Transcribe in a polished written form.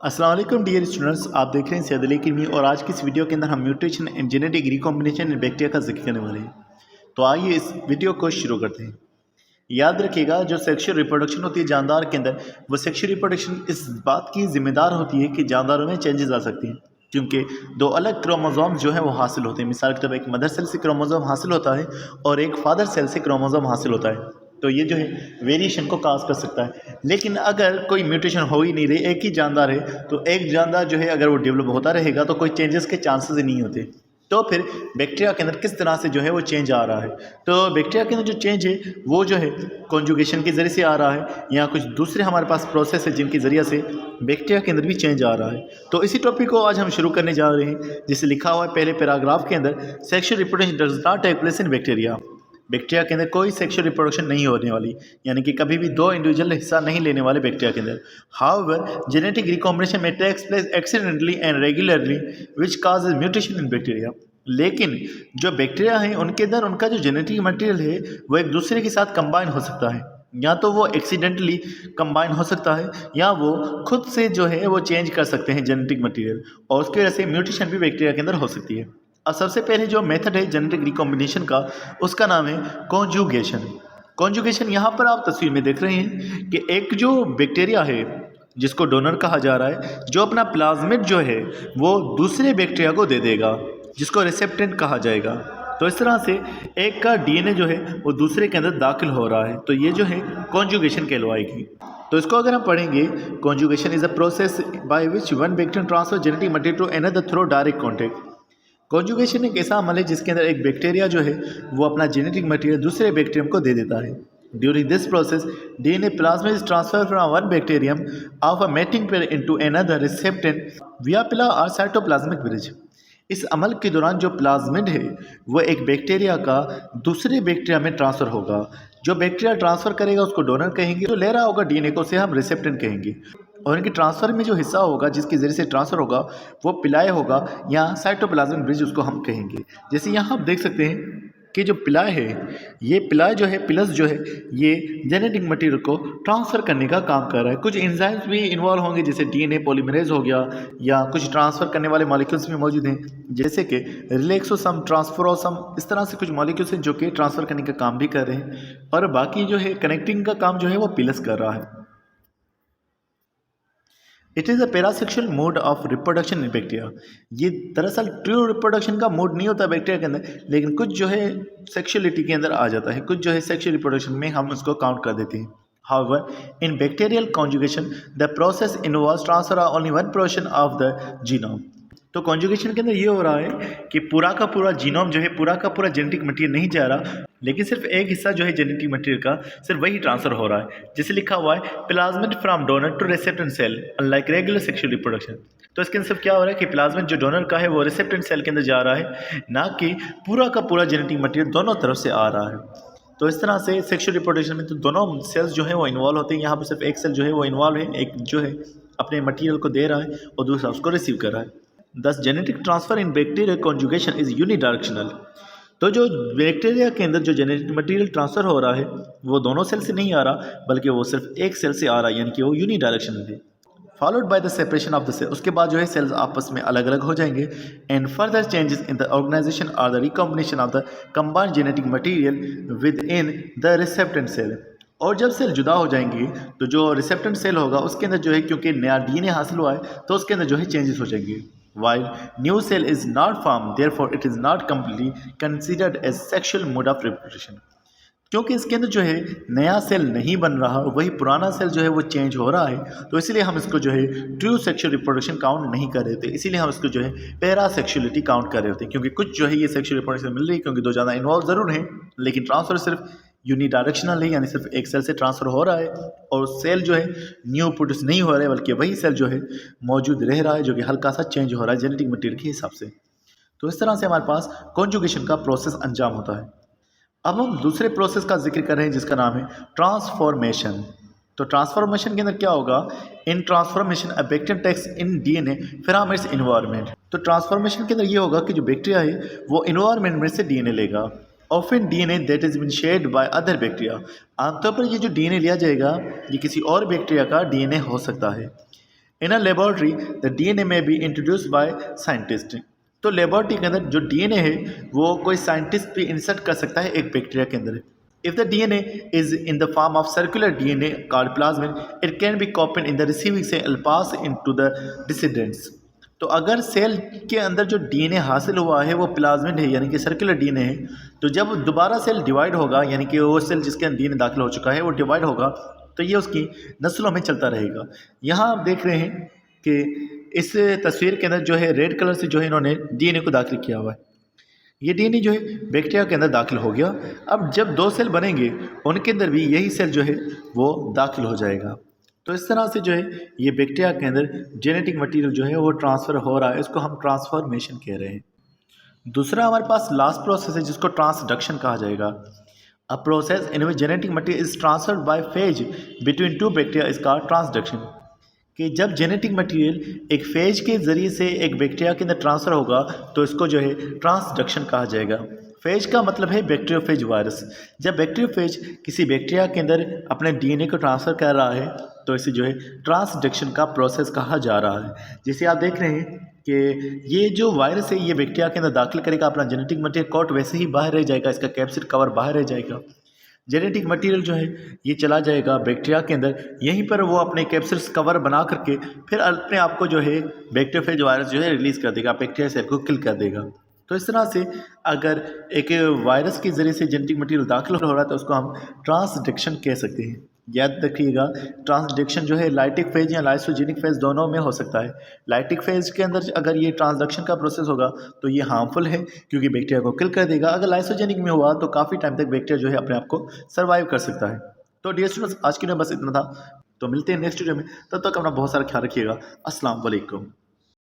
अस्सलाम वालेकुम dear students, आप देख रहे हैं सैयद अली किरमी और आज की इस वीडियो के अंदर हम mutation and genetic recombination in bacteria का जिक्र करने वाले हैं। तो आइए इस वीडियो को शुरू करते हैं। याद रखिएगा, जो सेक्सुअल रिप्रोडक्शन होती है जानदार के अंदर, वो सेक्सुअल रिप्रोडक्शन इस बात की जिम्मेदार होती है कि जानदारों में चेंजेस आ सकती हैं, क्योंकि दो अलग क्रोमोसोम जो है वो हासिल होते हैं। मिसाल के तौर पर एक मदर सेल से क्रोमोसोम हासिल होता है और एक फादर सेल से क्रोमोसोम हासिल होता है। तो ये जो है वेरिएशन को काज कर सकता है। लेकिन अगर कोई म्यूटेशन हो ही नहीं रही, एक ही जानदार है, तो एक जानदार जो है अगर वो डेवलप होता रहेगा तो कोई चेंजेस के चांसेस ही नहीं होते। तो फिर बैक्टीरिया के अंदर किस तरह से जो है वो चेंज आ रहा है? तो बैक्टीरिया के अंदर जो चेंज है वो जो है कॉन्जुगेशन के ज़रिए से आ रहा है, या कुछ दूसरे हमारे पास प्रोसेस है जिनके ज़रिए से बैक्टीरिया के अंदर भी चेंज आ रहा है। तो इसी टॉपिक को आज हम शुरू करने जा रहे हैं, जिसे लिखा हुआ है पहले पैराग्राफ के अंदर, sexual reproduction does not take place in bacteria. Bacteria के अंदर कोई सेक्सुअल रिप्रोडक्शन नहीं होने वाली, यानी कि कभी भी दो इंडिविजुअल हिस्सा नहीं लेने वाले बैक्टीरिया के अंदर। हाउएवर जेनेटिक रिकॉम्बिनेशन में takes place accidentally and regularly which causes mutation in bacteria. लेकिन जो बैक्टीरिया हैं उनके अंदर उनका जो जेनेटिक मटेरियल है वो एक दूसरे के साथ कंबाइन हो सकता है, या तो वो एक्सीडेंटली कंबाइन हो सकता है या वो खुद से जो है वो चेंज कर सकते हैं जेनेटिक मटेरियल, और उसकी वजह से म्यूटेशन भी बैक्टीरिया के अंदर हो सकती है। अब सबसे पहले जो मेथड है जेनेटिक रिकॉम्बिनेशन का, उसका नाम है कॉन्जुगेशन। कॉन्जुगेशन यहाँ पर आप तस्वीर में देख रहे हैं कि एक जो बैक्टीरिया है जिसको डोनर कहा जा रहा है, जो अपना प्लाज्मिड जो है वो दूसरे बैक्टीरिया को दे देगा, जिसको रिसेप्टेंट कहा जाएगा। तो इस तरह से एक का डीएनए जो है वो दूसरे के अंदर दाखिल हो रहा है, तो ये जो है कॉन्जुगेशन कहलवाएगी। तो इसको अगर हम पढ़ेंगे, conjugation is a process by which one bacterium transfer genetic material to another through direct contact. Conjugation एक ऐसा अमल है जिसके अंदर एक बैक्टीरिया जो है वो अपना जेनेटिक मटेरियल दूसरे बैक्टीरियम को दे देता है। During this process DNA plasmid is transfer from one bacterium of a mating pair into another recipient via pili और साइटोप्लाज्मिक ब्रिज। इस अमल के दौरान जो प्लाज्मिड है वो एक बैक्टीरिया का दूसरे बैक्टीरिया में ट्रांसफ़र होगा। जो बैक्टीरिया ट्रांसफ़र करेगा उसको डोनर कहेंगे, जो ले रहा होगा डीएनए को, उसे हम रिसेप्टेंट कहेंगे। और इनके ट्रांसफ़र में जो हिस्सा होगा जिसके ज़रिए से ट्रांसफ़र होगा वो पिलाय होगा, या साइटोप्लाज्मिक ब्रिज उसको हम कहेंगे। जैसे यहाँ आप देख सकते हैं कि जो पिलाय है, ये पिलाय जो है, पिलस जो है, ये जेनेटिक मटेरियल को ट्रांसफ़र करने का काम कर रहा है। कुछ एंजाइम्स भी इन्वॉल्व होंगे, जैसे डीएनए पॉलीमरेज हो गया, या कुछ ट्रांसफ़र करने वाले मॉलिक्यूल्स भी मौजूद हैं, जैसे कि रिलैक्सोसम, ट्रांसफरोसम, इस तरह से कुछ मॉलिक्यूल्स हैं जो कि ट्रांसफ़र करने का काम भी कर रहे हैं, और बाकी जो है कनेक्टिंग का काम जो है वो पिलस कर रहा है। It is a parasexual mode of reproduction in bacteria. ये दरअसल ट्रू रिप्रोडक्शन का मोड नहीं होता बैक्टीरिया के अंदर, लेकिन कुछ जो है सेक्सुअलिटी के अंदर आ जाता है, कुछ जो है सेक्सुअल रिप्रोडक्शन में हम उसको काउंट कर देते हैं। However, in bacterial conjugation, the process involves transfer of only one portion of the genome. तो कॉन्जुगेशन के अंदर ये हो रहा है कि पूरा का पूरा जीनोम जो है, पूरा का पूरा जेनेटिक मटेरियल नहीं जा रहा, लेकिन सिर्फ एक हिस्सा जो है जेनेटिक मटेरियल का सिर्फ वही ट्रांसफर हो रहा है। जैसे लिखा हुआ है plasmid from donor to recipient cell unlike regular sexual reproduction. तो इसके अंदर सिर्फ क्या हो रहा है कि प्लाज्मिड जो डोनर का है वो रिसेप्टेंट सेल के अंदर जा रहा है, ना कि पूरा का पूरा जेनेटिक मटेरियल दोनों तरफ से आ रहा है। तो इस तरह से सेक्सुअल रिप्रोडक्शन में तो दोनों सेल्स जो है वो इन्वॉल्व होते हैं। यहाँ पर सिर्फ एक सेल जो है वो इन्वॉल्व है, एक जो है अपने मटेरियल को दे रहा है और दूसरा उसको रिसीव कर रहा है। दस genetic transfer in bacterial conjugation is unidirectional. तो जो बैक्टीरिया के अंदर जो जेनेटिक मटेरियल ट्रांसफर हो रहा है वो दोनों सेल से नहीं आ रहा, बल्कि वो सिर्फ एक सेल से आ रहा है, यानी कि वो यूनिडायरेक्शनल है। Followed by the separation of the cell, उसके बाद जो है सेल्स आपस में अलग अलग हो जाएंगे। And further changes in the organisation or the recombination of the combined genetic material within the recipient cell. और जब सेल जुदा हो जाएंगे तो जो रिसेप्टेंट सेल होगा उसके अंदर जो है, क्योंकि नया डीएनए हासिल हुआ है, तो उसके अंदर जो है चेंजेस हो जाएंगे। While new cell is not formed, therefore it is not completely considered as sexual mode of reproduction. क्योंकि इसके अंदर जो है नया सेल नहीं बन रहा, वही पुराना सेल जो है वो चेंज हो रहा है, तो इसीलिए हम इसको जो है ट्रू सेक्सुअल रिप्रोडक्शन काउंट नहीं कर रहे थे। इसीलिए हम इसको जो है पैरासेक्सुअलिटी काउंट कर रहे होते हैं, क्योंकि कुछ जो है ये सेक्सुअल रिप्रोडक्शन मिल रही है, क्योंकि दो ज़्यादा इन्वॉल्व ज़रूर हैं, लेकिन ट्रांसफर सिर्फ यूनिडायरेक्शनल है, यानी सिर्फ एक सेल से ट्रांसफ़र हो रहा है, और सेल जो है न्यू प्रोड्यूस नहीं हो रहा है, बल्कि वही सेल जो है मौजूद रह रहा है, जो कि हल्का सा चेंज हो रहा है जेनेटिक मटेरियल के हिसाब से। तो इस तरह से हमारे पास कॉन्जुगेशन का प्रोसेस अंजाम होता है। अब हम दूसरे प्रोसेस का जिक्र कर रहे हैं जिसका नाम है ट्रांसफॉर्मेशन। तो ट्रांसफॉर्मेशन के अंदर क्या होगा? In transformation a bacteria takes in DNA from its environment. तो ट्रांसफॉर्मेशन के अंदर ये होगा कि जो बैक्टीरिया है वो इन्वायरमेंट में से डीएनए लेगा। Often DNA that is been shared by other bacteria. आमतौर पर ये जो डीएनए लिया जाएगा ये किसी और बैक्टीरिया का डीएनए हो सकता है। इन अ लेबोरेटरी द डीएनए में बी इंट्रोड्यूस बाय साइंटिस्ट। तो लेबोरेटरी के अंदर जो डीएनए है वो कोई साइंटिस्ट भी इंसर्ट कर सकता है एक बैक्टीरिया के अंदर। If the DNA is in the form of circular DNA called plasmid, it can be copied in the receiving cell pass into the descendants. तो अगर सेल के अंदर जो डीएनए हासिल हुआ है वो प्लाज्मिड है यानी कि सर्कुलर डीएनए है, तो जब दोबारा सेल डिवाइड होगा यानी कि वो सेल जिसके अंदर डीएनए दाखिल हो चुका है वो डिवाइड होगा तो ये उसकी नस्लों में चलता रहेगा। यहाँ आप देख रहे हैं कि इस तस्वीर के अंदर जो है रेड कलर से जो है इन्होंने डीएनए को दाखिल किया हुआ है। ये डीएनए जो है बैक्टीरिया के अंदर दाखिल हो गया। अब जब दो सेल बनेंगे उनके अंदर भी यही सेल जो है वो दाखिल हो जाएगा। तो इस तरह से जो है ये बैक्टीरिया के अंदर जेनेटिक मटेरियल जो है वो ट्रांसफ़र हो रहा है, इसको हम ट्रांसफॉर्मेशन कह रहे हैं। दूसरा हमारे पास लास्ट प्रोसेस है जिसको ट्रांसडक्शन कहा जाएगा। A process in which genetic material is transferred by phase between two bacteria is called transduction. कि जब जेनेटिक मटेरियल एक फेज के ज़रिए से एक बैक्टीरिया के अंदर ट्रांसफ़र होगा तो इसको जो है ट्रांसडक्शन कहा जाएगा। फेज का मतलब है बैक्टीरियोफेज वायरस। जब बैक्टीरियोफेज किसी बैक्टीरिया के अंदर अपने डीएनए को ट्रांसफ़र कर रहा है तो इसे जो है ट्रांसडक्शन का प्रोसेस कहा जा रहा है। जैसे आप देख रहे हैं कि ये जो वायरस है ये बैक्टीरिया के अंदर दाखिल करेगा अपना जेनेटिक मटेरियल, कोट वैसे ही बाहर रह जाएगा, इसका कैप्सिड कवर बाहर रह जाएगा। जेनेटिक मटेरियल जो है ये चला जाएगा बैक्टीरिया के अंदर, यहीं पर वो अपने कैप्सिड्स कवर बना करके फिर अपने आप को जो है बैक्टीरियोफेज वायरस जो है रिलीज़ कर देगा, बैक्टीरिया सेल को किल कर देगा। तो इस तरह से अगर एक वायरस के ज़रिए से जेनेटिक मटेरियल दाखिल हो रहा है तो उसको हम ट्रांसडक्शन कह सकते हैं। याद रखिएगा ट्रांसडक्शन जो है लाइटिक फेज या लाइसोजेनिक फेज दोनों में हो सकता है। लाइटिक फेज के अंदर अगर ये ट्रांसडक्शन का प्रोसेस होगा तो ये हार्मफुल है क्योंकि बैक्टीरिया को किल कर देगा। अगर लाइसोजेनिक में हुआ तो काफ़ी टाइम तक बैक्टीरिया जो है अपने आप को सर्वाइव कर सकता है। तो डियर स्टूडेंट्स आज के लिए बस इतना था, तो मिलते हैं नेक्स्ट वीडियो में, तब तक अपना बहुत सारा ख्याल रखिएगा। अस्सलाम वालेकुम।